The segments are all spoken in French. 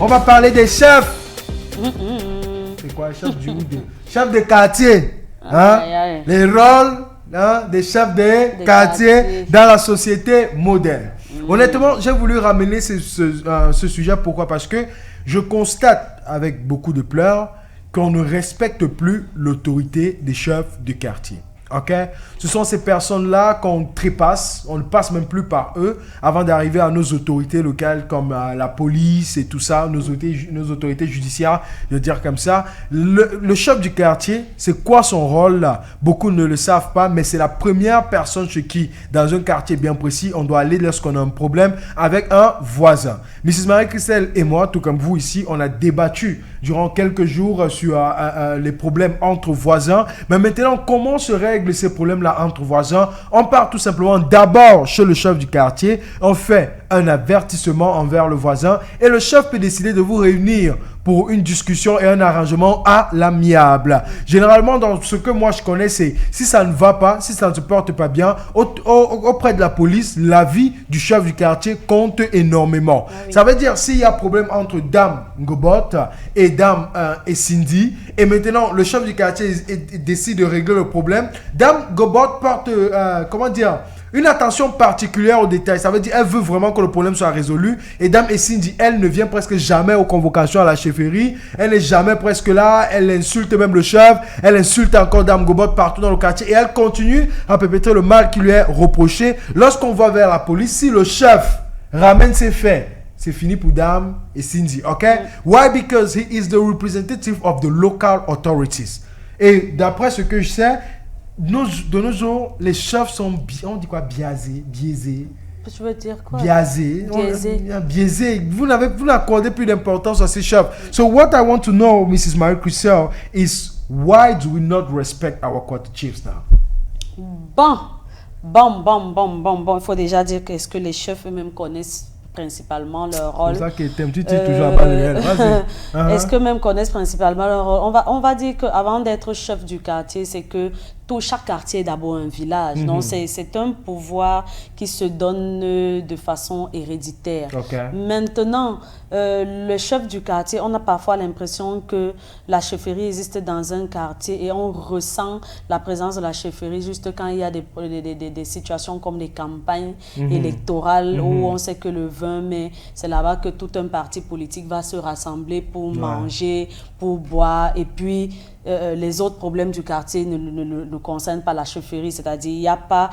On va parler des chefs. C'est quoi, chef du chef de quartier. Hein? Les rôles des chefs de quartier dans la société moderne. Honnêtement, j'ai voulu ramener ce sujet. Pourquoi? Parce que je constate avec beaucoup de pleurs qu'on ne respecte plus l'autorité des chefs de quartier. Ok, ce sont ces personnes-là qu'on trépasse, on ne passe même plus par eux avant d'arriver à nos autorités locales comme la police et tout ça, nos autorités judiciaires, je veux dire comme ça. Le chef du quartier, c'est quoi son rôle là? Beaucoup ne le savent pas, mais c'est la première personne chez qui, dans un quartier bien précis, on doit aller lorsqu'on a un problème avec un voisin. Mrs. Marie-Christelle et moi, tout comme vous ici, on a débattu durant quelques jours sur les problèmes entre voisins. Mais maintenant, comment se règlent ces problèmes-là entre voisins? On part tout simplement d'abord chez le chef du quartier. On fait un avertissement envers le voisin et le chef peut décider de vous réunir pour une discussion et un arrangement à l'amiable. Généralement, dans ce que moi je connais, c'est si ça ne va pas, si ça ne se porte pas bien, auprès de la police, l'avis du chef du quartier compte énormément. Ah oui. Ça veut dire s'il y a problème entre Dame Ngobot et Dame et Cindy, et maintenant le chef du quartier décide de régler le problème, Dame Ngobot porte, une attention particulière aux détails. Ça veut dire qu'elle veut vraiment que le problème soit résolu. Et Dame Cindy, elle ne vient presque jamais aux convocations à la chefferie. Elle n'est jamais presque là. Elle insulte même le chef. Elle insulte encore Dame Ngobot partout dans le quartier. Et elle continue à perpétrer le mal qui lui est reproché. Lorsqu'on va vers la police, si le chef ramène ses faits, c'est fini pour Dame Cindy. Ok? Why? Because he is the representative of the local authorities. Et d'après ce que je sais, de nos jours, les chefs sont, on dit quoi, biaisés. Tu veux dire quoi? Biaisés. Vous n'accordez plus d'importance à ces chefs. So what I want to know, Mrs. Marie-Christelle, is why do we not respect our quarter chiefs now? Bon. Il faut déjà dire que est-ce que les chefs eux-mêmes connaissent principalement leur rôle. C'est ça qui est un petit toujours à bas de l'aile. Vas-y. Est-ce que même connaissent principalement leur rôle? On va dire qu'avant d'être chef du quartier, c'est que chaque quartier est d'abord un village. Donc, c'est un pouvoir qui se donne de façon héréditaire. Okay. Maintenant, le chef du quartier, on a parfois l'impression que la chefferie existe dans un quartier et on ressent la présence de la chefferie juste quand il y a des situations comme des campagnes électorales où on sait que le 20 mai, c'est là-bas que tout un parti politique va se rassembler pour manger, pour boire et puis les autres problèmes du quartier ne concernent pas la chefferie, c'est-à-dire il n'y a pas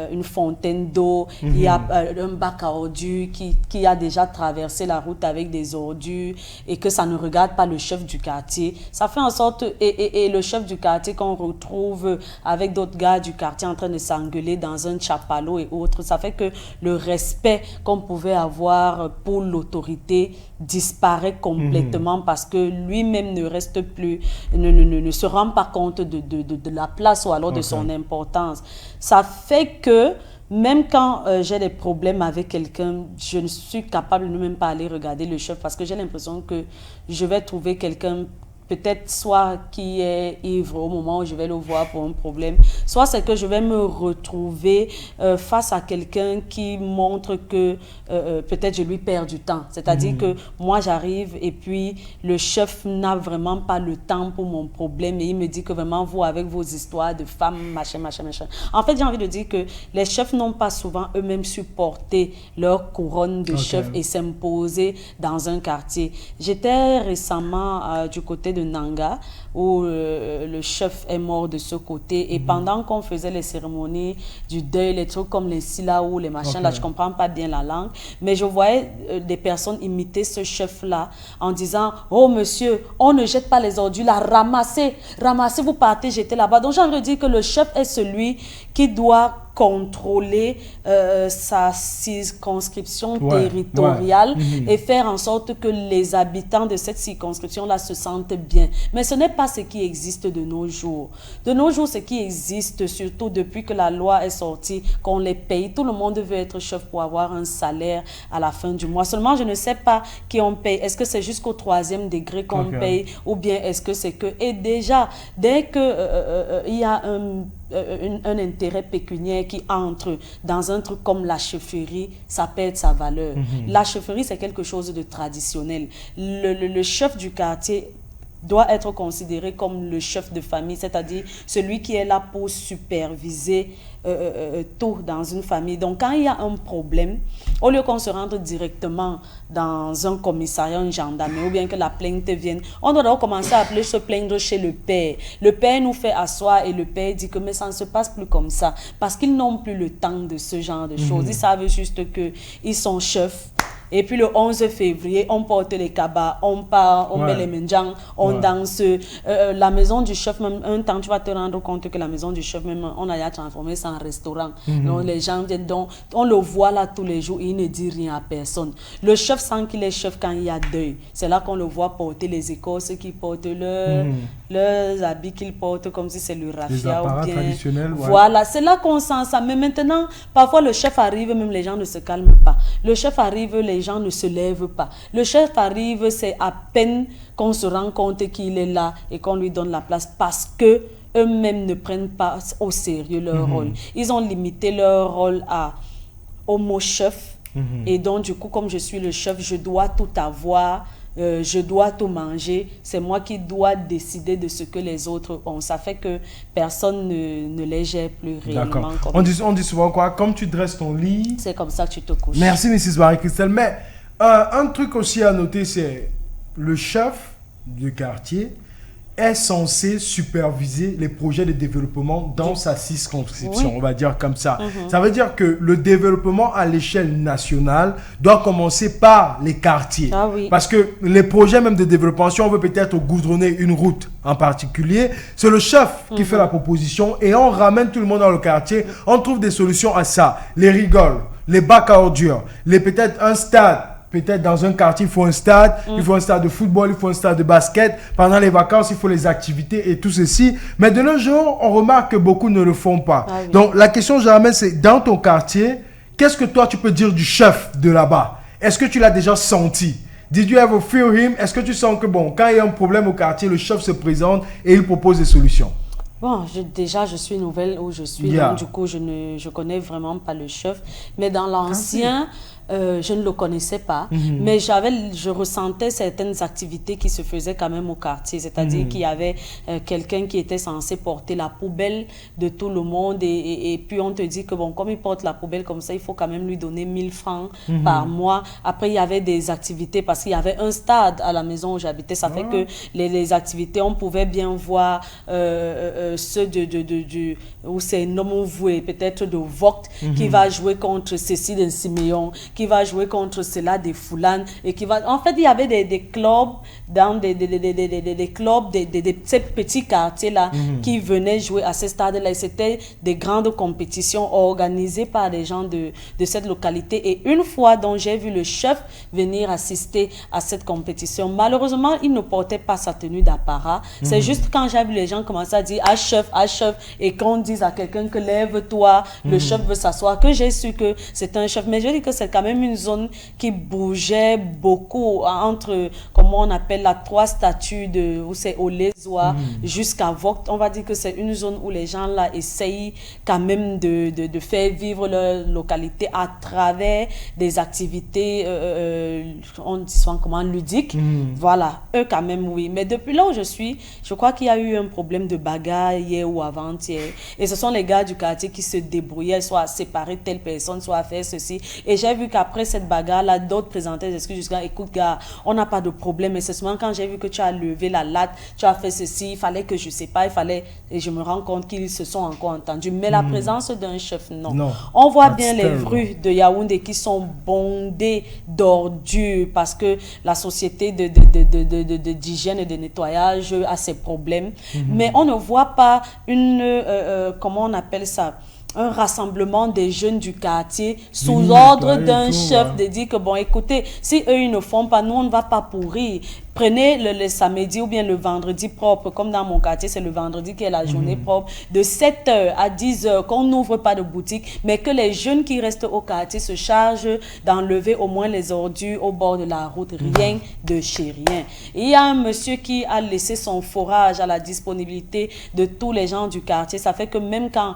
une fontaine d'eau, il y a un bac à ordures qui a déjà traversé la route avec des ordures et que ça ne regarde pas le chef du quartier. Ça fait en sorte, et le chef du quartier qu'on retrouve avec d'autres gars du quartier en train de s'engueuler dans un chapalot et autres, ça fait que le respect qu'on pouvait avoir pour l'autorité disparaît complètement parce que lui-même ne reste plus, ne se rend pas compte de la place ou alors de son importance. Ça fait que même quand j'ai des problèmes avec quelqu'un, je ne suis capable de ne même pas aller regarder le chef parce que j'ai l'impression que je vais trouver quelqu'un peut-être soit qui est ivre au moment où je vais le voir pour un problème, soit c'est que je vais me retrouver face à quelqu'un qui montre que peut-être je lui perds du temps. C'est-à-dire que moi j'arrive et puis le chef n'a vraiment pas le temps pour mon problème et il me dit que vraiment vous avec vos histoires de femmes, machin. En fait, j'ai envie de dire que les chefs n'ont pas souvent eux-mêmes supporté leur couronne de chef et s'imposer dans un quartier. J'étais récemment du côté de Nanga où le chef est mort de ce côté et pendant qu'on faisait les cérémonies du deuil, les trucs comme les sila ou les machins là, je comprends pas bien la langue, mais je voyais des personnes imiter ce chef là en disant oh monsieur, on ne jette pas les ordures là, ramassez, vous partez jeter là-bas. Donc j'ai envie de dire que le chef est celui qui doit contrôler sa circonscription territoriale et faire en sorte que les habitants de cette circonscription-là se sentent bien. Mais ce n'est pas ce qui existe de nos jours. De nos jours, ce qui existe, surtout depuis que la loi est sortie, qu'on les paye, tout le monde veut être chef pour avoir un salaire à la fin du mois. Seulement, je ne sais pas qui on paye. Est-ce que c'est jusqu'au 3e degré qu'on paye ou bien est-ce que c'est que... Et déjà, dès qu'il y a un un intérêt pécuniaire qui entre dans un truc comme la chefferie, ça perd sa valeur. La chefferie, c'est quelque chose de traditionnel. Le chef du quartier doit être considéré comme le chef de famille, c'est-à-dire celui qui est là pour superviser tout dans une famille. Donc, quand il y a un problème, au lieu qu'on se rende directement dans un commissariat, une gendarmerie, ou bien que la plainte vienne, on doit d'abord commencer à appeler se plaindre chez le père. Le père nous fait asseoir et le père dit que mais ça ne se passe plus comme ça, parce qu'ils n'ont plus le temps de ce genre de choses. Ils savent juste qu'ils sont chefs. Et puis le 11 février, on porte les cabas, on part, on met les mendiants, on danse. La maison du chef, même un temps, tu vas te rendre compte que la maison du chef, même, on a transformé ça en restaurant. Donc les gens viennent, donc, on le voit là tous les jours, il ne dit rien à personne. Le chef sent qu'il est chef quand il y a deuil. C'est là qu'on le voit porter les écorces, qui portent leurs habits qu'ils portent comme si c'est le raffia ou bien. Traditionnels, voilà, c'est là qu'on sent ça. Mais maintenant, parfois le chef arrive, même les gens ne se calment pas. Le chef arrive, les gens ne se lèvent pas. Le chef arrive, c'est à peine qu'on se rend compte qu'il est là et qu'on lui donne la place parce que eux-mêmes ne prennent pas au sérieux leur rôle. Ils ont limité leur rôle au mot chef. Et donc, du coup, comme je suis le chef, je dois tout avoir. Je dois tout manger, c'est moi qui dois décider de ce que les autres ont. Ça fait que personne ne les gère plus réellement. On dit souvent quoi? Comme tu dresses ton lit... C'est comme ça que tu te couches. Merci, Mrs. Marie-Christelle. Mais un truc aussi à noter, c'est le chef du quartier est censé superviser les projets de développement dans sa circonscription, on va dire comme ça. Ça veut dire que le développement à l'échelle nationale doit commencer par les quartiers. Parce que les projets même de développement, si on veut peut-être goudronner une route en particulier, c'est le chef qui fait la proposition et on ramène tout le monde dans le quartier, on trouve des solutions à ça. Les rigoles, les bacs à ordures, peut-être un stade. Peut-être dans un quartier, il faut un stade, il faut un stade de football, il faut un stade de basket. Pendant les vacances, il faut les activités et tout ceci. Mais de nos jours, on remarque que beaucoup ne le font pas. Donc, la question, Germaine, c'est dans ton quartier, qu'est-ce que toi, tu peux dire du chef de là-bas? Est-ce que tu l'as déjà senti? Did you ever feel him? Est-ce que tu sens que, bon, quand il y a un problème au quartier, le chef se présente et il propose des solutions? Bon, je suis nouvelle où je suis, donc du coup, je connais vraiment pas le chef. Mais dans l'ancien... je ne le connaissais pas, mais je ressentais certaines activités qui se faisaient quand même au quartier, c'est-à-dire qu'il y avait quelqu'un qui était censé porter la poubelle de tout le monde et puis on te dit que bon, comme il porte la poubelle comme ça, il faut quand même lui donner 1000 francs par mois. Après, il y avait des activités parce qu'il y avait un stade à la maison où j'habitais, ça fait que les activités, on pouvait bien voir ceux où c'est Nomo Voué, peut-être de Vogt, qui va jouer contre Cécile et Siméon, qui va jouer contre cela des Foulanes et qui va... En fait, il y avait des clubs dans des clubs, ces petits quartiers-là qui venaient jouer à ces stades-là. Et c'était des grandes compétitions organisées par des gens de cette localité. Et une fois, donc, j'ai vu le chef venir assister à cette compétition. Malheureusement, il ne portait pas sa tenue d'apparat. C'est juste quand j'ai vu les gens commencer à dire « Ah, chef », et qu'on dise à quelqu'un que « Lève-toi », le chef veut s'asseoir, que j'ai su que c'est un chef. Mais je dis que c'est quand même une zone qui bougeait beaucoup entre, comment on appelle, la 3 statues où c'est Olezoa jusqu'à Vogt. On va dire que c'est une zone où les gens là essayent quand même de faire vivre leur localité à travers des activités, on dit souvent comment, ludiques. Voilà, eux quand même oui. Mais depuis là où je suis, je crois qu'il y a eu un problème de bagarre hier ou avant-hier. Et ce sont les gars du quartier qui se débrouillaient, soit à séparer telle personne, soit à faire ceci. Et j'ai vu qu'après cette bagarre-là, d'autres présentaient des excuses jusqu'à « Écoute, gars, on n'a pas de problème. » Et c'est seulement quand j'ai vu que tu as levé la latte, tu as fait ceci, il fallait que je sais pas, et je me rends compte qu'ils se sont encore entendus. Mais la présence d'un chef, non. On voit bien les rues de Yaoundé qui sont bondées d'ordures parce que la société d'hygiène et de nettoyage a ses problèmes. Mais on ne voit pas comment on appelle ça, un rassemblement des jeunes du quartier sous ordre d'un chef de dire que bon, écoutez, si eux ils ne font pas, nous on ne va pas pourrir. Prenez le samedi ou bien le vendredi propre, comme dans mon quartier, c'est le vendredi qui est la journée propre, de 7h à 10h, qu'on n'ouvre pas de boutique, mais que les jeunes qui restent au quartier se chargent d'enlever au moins les ordures au bord de la route, rien de chez rien. Et il y a un monsieur qui a laissé son forage à la disponibilité de tous les gens du quartier. Ça fait que même quand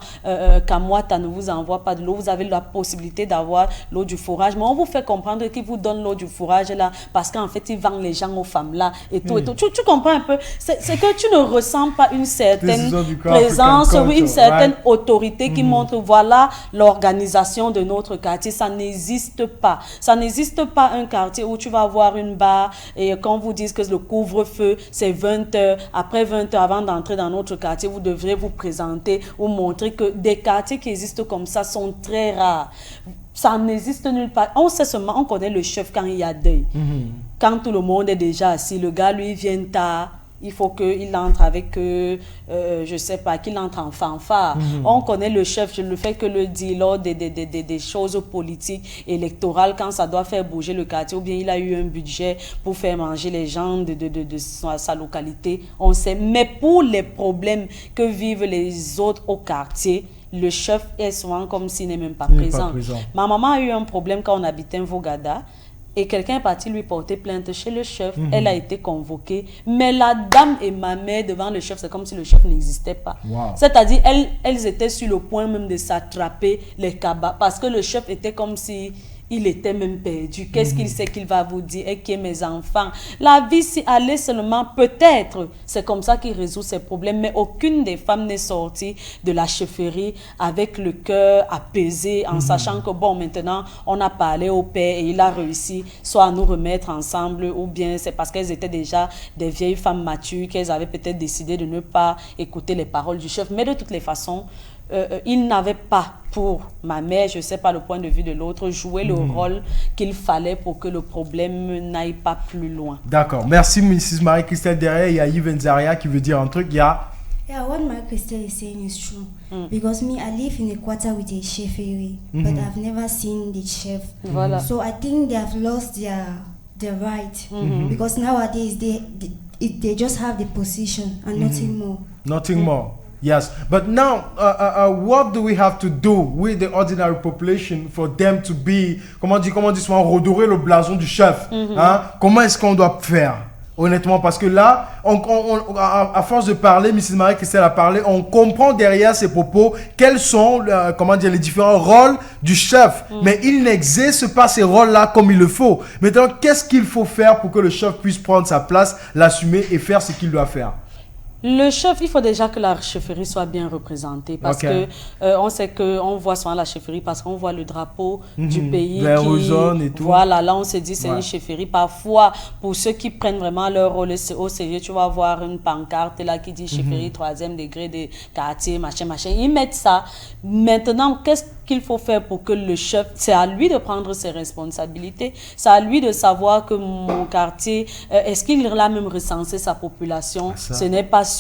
Kamwata ne vous envoie pas de l'eau, vous avez la possibilité d'avoir l'eau du forage, mais on vous fait comprendre qu'il vous donne l'eau du forage là, parce qu'en fait, il vend les gens aux femmes là et tout et tout. Tu comprends un peu? C'est que tu ne ressens pas une certaine présence, une certaine autorité qui montre, voilà l'organisation de notre quartier. Ça n'existe pas. Ça n'existe pas un quartier où tu vas avoir une barre et quand vous dites que le couvre-feu, c'est 20h. Après 20h, avant d'entrer dans notre quartier, vous devrez vous présenter ou montrer que des quartiers qui existent comme ça sont très rares. Ça n'existe nulle part. On sait seulement, on connaît le chef quand il y a deuil. Quand tout le monde est déjà assis, le gars, lui, vient tard. Il faut qu'il entre avec, je sais pas, qu'il entre en fanfare. On connaît le chef, je ne le fais que le dire lors des choses politiques, électorales, quand ça doit faire bouger le quartier, ou bien il a eu un budget pour faire manger les gens de sa localité. On sait. Mais pour les problèmes que vivent les autres au quartier, le chef est souvent comme s'il n'est même pas présent. Ma maman a eu un problème quand on habitait en Vogada. Et quelqu'un est parti lui porter plainte chez le chef. Elle a été convoquée. Mais la dame et ma mère devant le chef, c'est comme si le chef n'existait pas. C'est-à-dire, elles étaient sur le point même de s'attraper les cabas. Parce que le chef était comme si... il était même perdu. Qu'est-ce qu'il sait qu'il va vous dire? Et qui est mes enfants? La vie, si allait seulement, peut-être, c'est comme ça qu'il résout ses problèmes. Mais aucune des femmes n'est sortie de la chefferie avec le cœur apaisé, en sachant que, bon, maintenant, on a parlé au père et il a réussi soit à nous remettre ensemble, ou bien c'est parce qu'elles étaient déjà des vieilles femmes matures qu'elles avaient peut-être décidé de ne pas écouter les paroles du chef. Mais de toutes les façons, il n'avait pas, pour ma mère, je ne sais pas le point de vue de l'autre, joué le rôle qu'il fallait pour que le problème n'aille pas plus loin. D'accord. Merci, Mrs. Marie-Christelle. Derrière, il y a Yves Nzaria qui veut dire un truc. Yeah, what Marie-Christelle is saying is true. Because me, I live in a quarter with a chefferie, but I've never seen the chef. So I think they have lost their right. Because nowadays, they just have the position and nothing more. Nothing more. Yes, but now, what do we have to do with the ordinary population for them to be, comment on dit souvent, redorer le blason du chef? Comment est-ce qu'on doit faire? Honnêtement, parce que là, à force de parler, Mrs. Marie-Christelle a parlé, on comprend derrière ces propos quels sont les différents rôles du chef. Mais il n'exerce pas ces rôles-là comme il le faut. Maintenant, qu'est-ce qu'il faut faire pour que le chef puisse prendre sa place, l'assumer et faire ce qu'il doit faire? Le chef, il faut déjà que la chefferie soit bien représentée parce que on sait qu'on voit souvent la chefferie parce qu'on voit le drapeau du pays et tout. Voilà, là on se dit c'est une chefferie. Parfois, pour ceux qui prennent vraiment leur rôle au sérieux, tu vas voir une pancarte là qui dit chefferie 3e degré de quartier, machin. Ils mettent ça. Maintenant, qu'est-ce qu'il faut faire pour que le chef, c'est à lui de prendre ses responsabilités, c'est à lui de savoir que mon quartier, est-ce qu'il a même recensé sa population? Ce n'est pas sûr.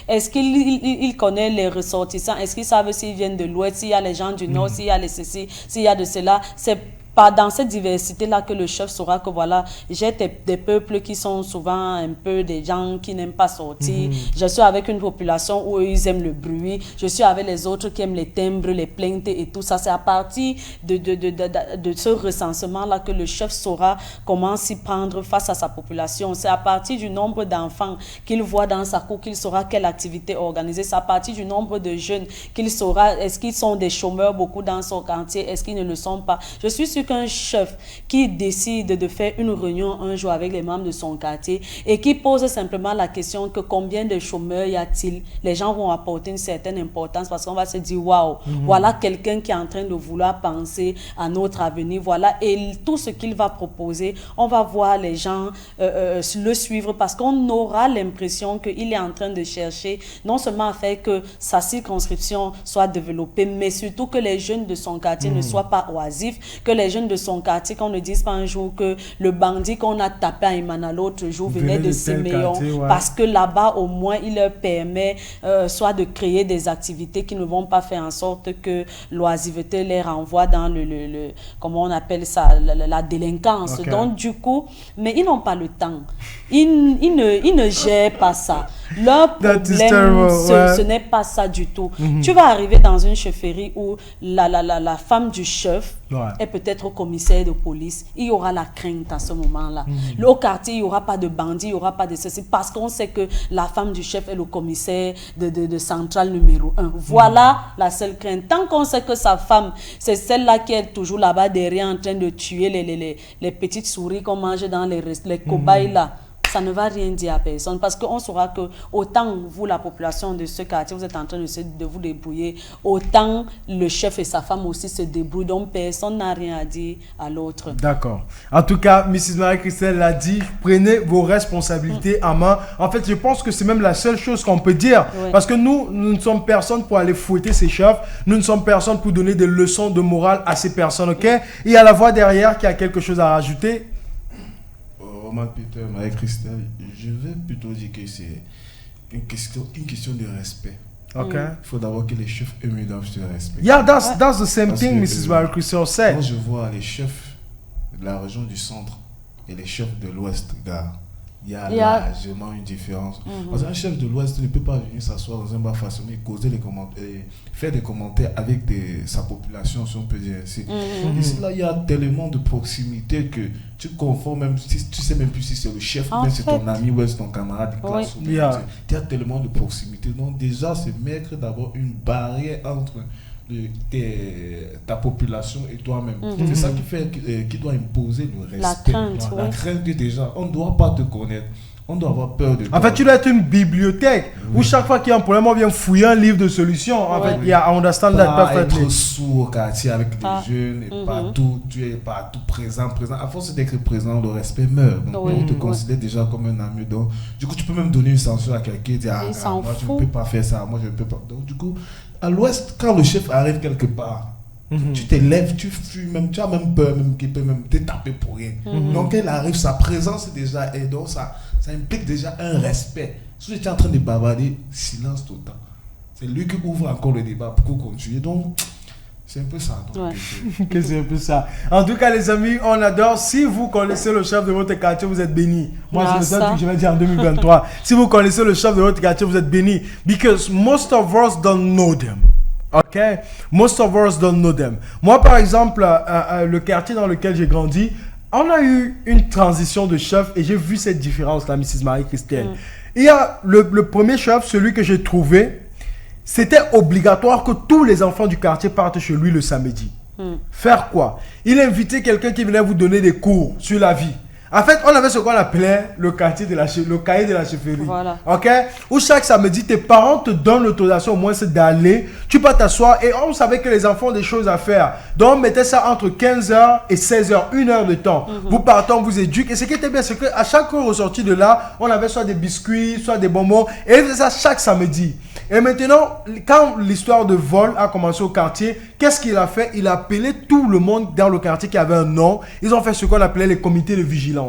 Est-ce qu'il connaît les ressortissants? Est-ce qu'ils savent s'ils viennent de l'Ouest, s'il y a les gens du Nord, s'il y a les ceci, s'il y a de cela? C'est pas dans cette diversité-là que le chef saura que voilà, j'ai des peuples qui sont souvent un peu des gens qui n'aiment pas sortir. Je suis avec une population où ils aiment le bruit. Je suis avec les autres qui aiment les timbres, les plaintes et tout ça. C'est à partir de ce recensement-là que le chef saura comment s'y prendre face à sa population. C'est à partir du nombre d'enfants qu'il voit dans sa cour qu'il saura quelle activité organiser. C'est à partir du nombre de jeunes qu'il saura est-ce qu'ils sont des chômeurs beaucoup dans son quartier, est-ce qu'ils ne le sont pas. Je suis sûre qu'un chef qui décide de faire une réunion un jour avec les membres de son quartier et qui pose simplement la question que combien de chômeurs y a-t-il, les gens vont apporter une certaine importance parce qu'on va se dire waouh, voilà quelqu'un qui est en train de vouloir penser à notre avenir, voilà, et tout ce qu'il va proposer, on va voir les gens le suivre parce qu'on aura l'impression qu'il est en train de chercher non seulement à faire que sa circonscription soit développée, mais surtout que les jeunes de son quartier ne soient pas oisifs, que les les jeunes de son quartier, qu'on ne dise pas un jour que le bandit qu'on a tapé à Imana l'autre jour venait de Séméon, parce que là-bas, au moins, il leur permet soit de créer des activités qui ne vont pas faire en sorte que l'oisiveté les renvoie dans comment on appelle ça, la délinquance. Okay. Donc, du coup, mais ils n'ont pas le temps. Ils ne gèrent pas ça. Leur problème, ce n'est pas ça du tout. Tu vas arriver dans une chefferie où la femme du chef est peut-être au commissaire de police. Il y aura la crainte à ce moment-là. Au quartier, il n'y aura pas de bandits, il n'y aura pas de ceci, parce qu'on sait que la femme du chef est le commissaire de centrale numéro 1. Voilà la seule crainte. Tant qu'on sait que sa femme, c'est celle-là qui est toujours là-bas derrière en train de tuer les petites souris qu'on mange dans les cobayes là, ça ne va rien dire à personne, parce qu'on saura que autant vous, la population de ce quartier, vous êtes en train de vous débrouiller, autant le chef et sa femme aussi se débrouillent, donc personne n'a rien à dire à l'autre. D'accord. En tout cas, Mrs. Marie-Christelle l'a dit, prenez vos responsabilités en main. En fait, je pense que c'est même la seule chose qu'on peut dire, parce que nous ne sommes personne pour aller fouetter ces chefs, nous ne sommes personne pour donner des leçons de morale à ces personnes, ok? Il y a la voix derrière qui a quelque chose à rajouter. Peter, Marie-Christelle, je vais plutôt dire que c'est une question de respect. Okay. Il faut d'abord que les chefs eux-mêmes doivent se respecter. Yeah, that's the same thing Mrs. Marie-Christelle said. Quand je vois les chefs de la région du centre et les chefs de l'ouest, gars, il y a largement une différence. Parce qu'un chef de l'ouest ne peut pas venir s'asseoir dans un bar façonné, causer les commentaires, faire des commentaires avec sa population, si on peut dire ainsi. Ici, là, il y a tellement de proximité que tu confonds, même si tu sais même plus si c'est le chef, ou c'est ton ami ou c'est ton camarade de classe. Il y a tellement de proximité. Donc déjà, c'est mettre d'abord une barrière entre ta population et toi-même. C'est ça qui doit imposer le respect. La crainte déjà, on ne doit pas te connaître. On doit avoir peur de toi. En fait, tu dois être une bibliothèque où chaque fois qu'il y a un problème, on vient fouiller un livre de solutions. En fait, il y a understand that perfectly. Être sourd au quartier avec les jeunes et partout, tu es partout présent. À force d'être présent, le respect meurt. Donc, on te considère déjà comme un ami. Donc, du coup, tu peux même donner une censure à quelqu'un et dire moi, je ne peux pas faire ça. Moi, je ne peux pas. Donc, du coup, à l'ouest, quand le chef arrive quelque part, tu t'élèves, tu fuis, même, tu as même peur, même qu'il peut même te taper pour rien. Donc, quand il arrive, sa présence est déjà, et donc ça implique déjà un respect. Si tu es en train de bavarder, silence total. C'est lui qui ouvre encore le débat pour continuer. Donc, c'est un peu ça. C'est un peu ça. En tout cas, les amis, on adore. Si vous connaissez le chef de votre quartier, vous êtes bénis. Moi, c'est le seul truc que je vais dire en 2023. Si vous connaissez le chef de votre quartier, vous êtes bénis. Because most of us don't know them. Okay? Most of us don't know them. Moi, par exemple, le quartier dans lequel j'ai grandi, on a eu une transition de chef et j'ai vu cette différence-là, Mrs. Marie-Christelle. Il y a le premier chef, celui que j'ai trouvé, c'était obligatoire que tous les enfants du quartier partent chez lui le samedi. Faire quoi? Il invitait quelqu'un qui venait vous donner des cours sur la vie. En fait, on avait ce qu'on appelait le cahier de la chefferie. Voilà. Ok? Où chaque samedi, tes parents te donnent l'autorisation au moins c'est d'aller. Tu peux t'asseoir et on savait que les enfants ont des choses à faire. Donc, on mettait ça entre 15h et 16h, 1 heure de temps. Vous partez, on vous éduque. Et ce qui était bien, c'est qu'à chaque ressortie de là, on avait soit des biscuits, soit des bonbons. Et il faisait ça chaque samedi. Et maintenant, quand l'histoire de vol a commencé au quartier, qu'est-ce qu'il a fait? Il a appelé tout le monde dans le quartier qui avait un nom. Ils ont fait ce qu'on appelait les comités de vigilance.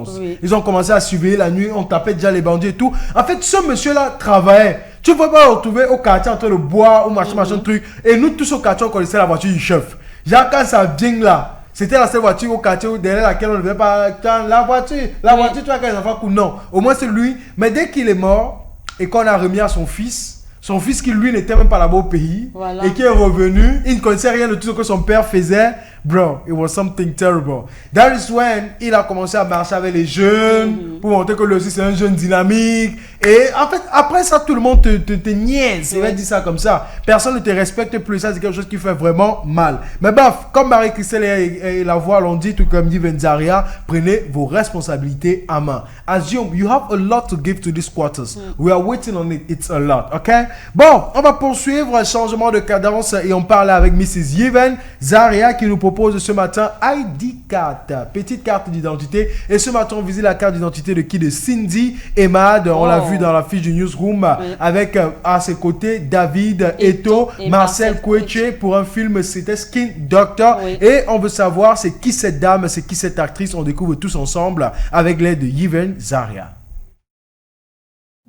Ils ont commencé à surveiller la nuit, on tapait déjà les bandits et tout. En fait, ce monsieur-là travaillait. Tu ne pouvais pas le retrouver au quartier en train de boire ou machin truc. Et nous tous au quartier, on connaissait la voiture du chef. Genre quand ça vient là, c'était la seule voiture au quartier derrière laquelle on ne devait pas... La voiture, tu vois quand les enfants courent. Non, au moins c'est lui. Mais dès qu'il est mort et qu'on a remis à son fils qui lui n'était même pas là-bas au pays, et qui est revenu, il ne connaissait rien de tout ce que son père faisait. Bro, it was something terrible. That is when il a commencé à marcher avec les jeunes pour montrer que lui aussi c'est un jeune dynamique. Et en fait, après ça, tout le monde te niaise. Il va dire ça comme ça. Personne ne te respecte plus. Ça, c'est quelque chose qui fait vraiment mal. Mais bref, comme Marie-Christelle et la voix l'ont dit, tout comme dit Venzaria, prenez vos responsabilités à main. Assume, you have a lot to give to these quarters. We are waiting on it. It's a lot. OK? Bon, on va poursuivre un changement de cadence et on parle avec Mrs. Yven Zaria qui nous propose propose ce matin ID card, petite carte d'identité. Et ce matin, on visite la carte d'identité de qui? De Cindy Emad. On l'a vu dans la fiche du newsroom avec à ses côtés David Eto et Marcel Koueche pour un film, c'était Skin Doctor. Et on veut savoir c'est qui cette dame, c'est qui cette actrice. On découvre tous ensemble avec l'aide de Yven Zaria.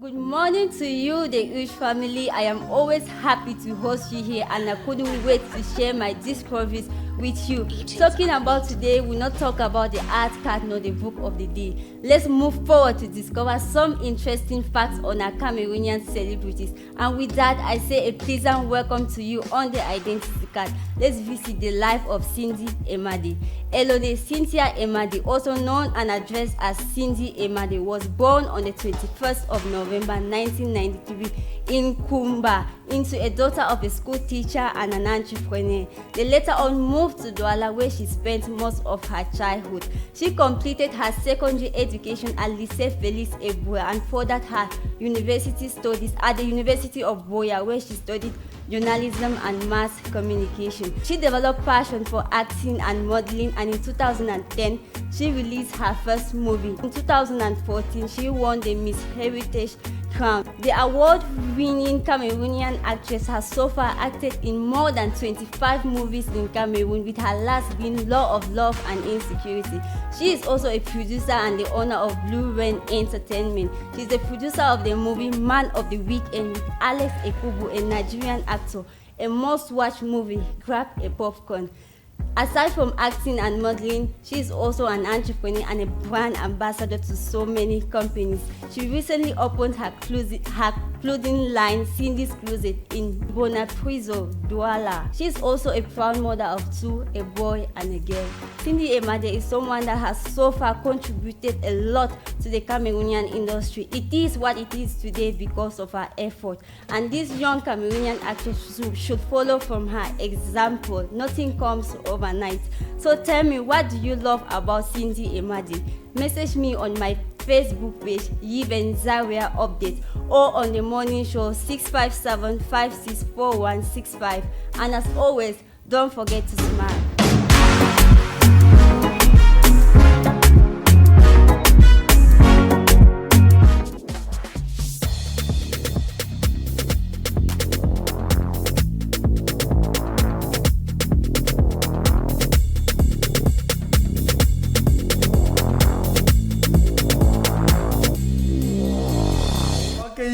Good morning to you, the Huge family. I am always happy to host you here and I couldn't wait to share my discoveries with you. Talking about today, we'll not talk about the art card nor the book of the day. Let's move forward to discover some interesting facts on our Cameroonian celebrities. And with that, I say a pleasant welcome to you on the identity card. Let's visit the life of Cindy Emade. Elode Cynthia Emade, also known and addressed as Cindy Emade, was born on the 21st of November 1993 in Kumba into a daughter of a school teacher and an entrepreneur. They later on moved to Douala where she spent most of her childhood. She completed her secondary education at Lycée Félix Eboué and furthered her university studies at the University of Boya where she studied journalism and mass communication. She developed passion for acting and modeling, and in 2010 she released her first movie. In 2014 she won the Miss Heritage crown. The award-winning Cameroonian actress has so far acted in more than 25 movies in Cameroon, with her last being Law of Love and Insecurity. She is also a producer and the owner of Blue Rain Entertainment. She is the producer of the movie Man of the Weekend with Alex Ekubu, a Nigerian actor. A must-watch movie. Grab a popcorn. Aside from acting and modeling, she is also an entrepreneur and a brand ambassador to so many companies. She recently opened her clothing line, Cindy's Closet, in Bonaprizo, Douala. She is also a proud mother of two, a boy and a girl. Cindy Emade is someone that has so far contributed a lot to the Cameroonian industry. It is what it is today because of her effort. And this young Cameroonian actress should follow from her example. Nothing comes overnight. So tell me, what do you love about Cindy Emade? Message me on my Facebook page, Yven Zaria Update, or on the morning show 657-564165. And as always, don't forget to smile.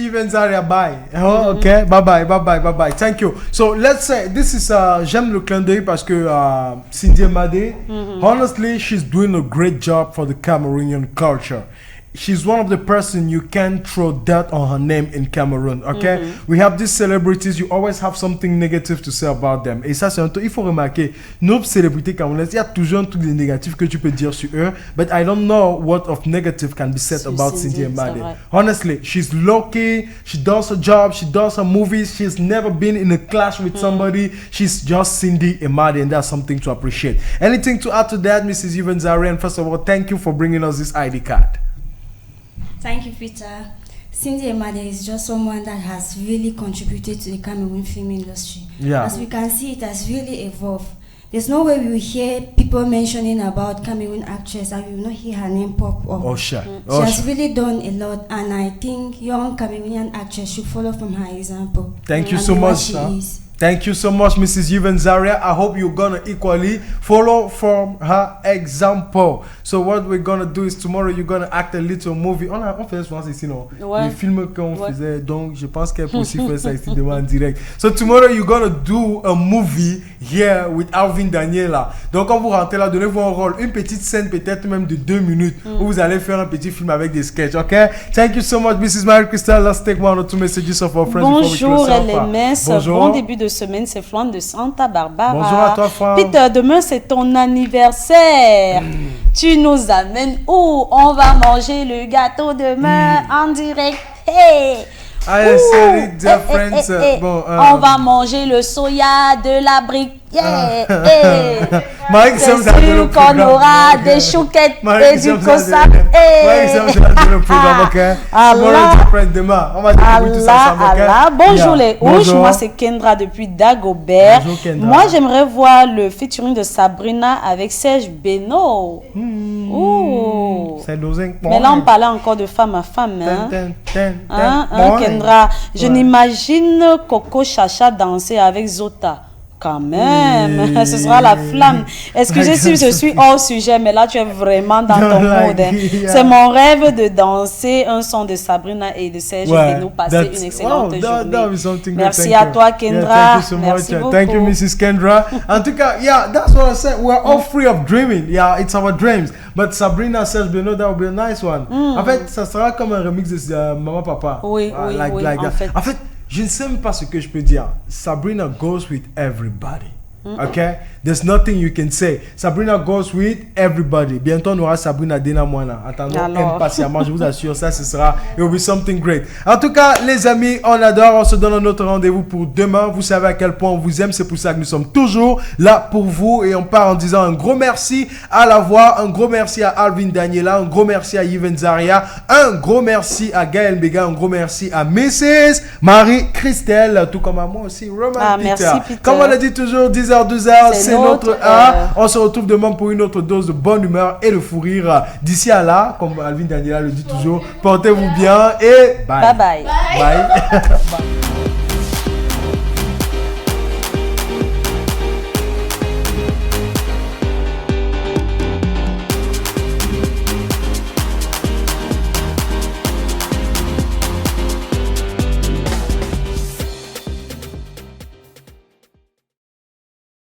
Yven Zaria, bye. Oh, okay, bye. Thank you. So let's say this is j'aime le clin d'œil parce que Cindy Emade, honestly, she's doing a great job for the Cameroonian culture. She's one of the person you can't throw dirt on her name in Cameroon, okay? We have these celebrities, you always have something negative to say about them. Et ça, c'est un truc, il faut remarquer, nos célébrités camerounaises, il y a toujours un truc de négatif que tu peux dire sur eux, but I don't know what of negative can be said about Cindy Emade. Honestly, she's low-key, she does her job, she does her movies, she's never been in a clash with somebody, she's just Cindy Emade, and that's something to appreciate. Anything to add to that, Mrs. Yven Zaria? And first of all, thank you for bringing us this ID card. Thank you, Peter. Cindy Emade is just someone that has really contributed to the Cameroon film industry. Yeah. As we can see, it has really evolved. There's no way we will hear people mentioning about Cameroon actress and we will not hear her name pop up. Oh, sure. She has really done a lot, and I think young Cameroonian actress should follow from her example. Thank you so much. Thank you so much, Mrs. Yven Zaria. I hope you're gonna equally follow from her example. So what we're gonna do is tomorrow you're gonna act a little movie. On fait souvent c'est ici, non? Les films qu'on faisait, donc je pense qu'elle peut aussi faire ça ici devant en direct. So tomorrow you're gonna do a movie here with Alvin Daniela. Donc quand vous rentrez là, donnez-vous un rôle, une petite scène peut-être même de 2 minutes où vous allez faire un petit film avec des sketchs, okay? Thank you so much, Mrs. Marie Christelle. Let's take one or two messages of our friends. Bonjour LMS. Bon début de semaine, c'est Flan de Santa Barbara. Bonjour à toi, Flan. Peter, demain c'est ton anniversaire. Tu nous amènes où? On va manger le gâteau demain en direct. Hey! Allez, salut, dear friends. Bon, on va manger le soya de la brique. C'est sûr qu'on aura des chouquettes et du cossap. Bonjour les ouches, moi c'est Kendra depuis Dagobert. Moi j'aimerais voir le featuring de Sabrina avec Serge Beno. Mais là on parlait encore de femme à femme. Kendra, je n'imagine Coco Chacha danser avec Zota. Quand même, ce sera la flamme. Est-ce que je suis hors sujet, mais là tu es vraiment dans ton mode. C'est mon rêve de danser un son de Sabrina et de Serge Beno, passer une excellente journée. Merci à toi, Kendra. Merci beaucoup. Thank you, Mrs. Kendra. En tout cas, that's what I said. We're all free of dreaming. Yeah, it's our dreams. But Sabrina, Serge Beno, that would be a nice one. En fait, ça sera comme un remix de Maman Papa. Oui, en fait, je ne sais même pas ce que je peux dire. Sabrina goes with everybody. Okay? There's nothing you can say. Sabrina goes with everybody. Bientôt, on aura Sabrina Dena Moana. Attendons impatiemment, je vous assure, ça, ce sera, it will be something great. En tout cas, les amis, on adore. On se donne un autre rendez-vous pour demain. Vous savez à quel point on vous aime. C'est pour ça que nous sommes toujours là pour vous. Et on part en disant un gros merci à la voix, un gros merci à Alvin Daniela, un gros merci à Yven Zaria, un gros merci à Gaël Béga, un gros merci à Mrs. Marie-Christelle, tout comme à moi aussi, Roman Peter. Merci, Peter. Comme on l'a dit toujours, 10h, 12h, c'est notre heure. On se retrouve demain pour une autre dose de bonne humeur et de fou rire. D'ici à là, comme Alvin Daniela le dit toujours, portez-vous bien et bye. Bye. Bye. Bye.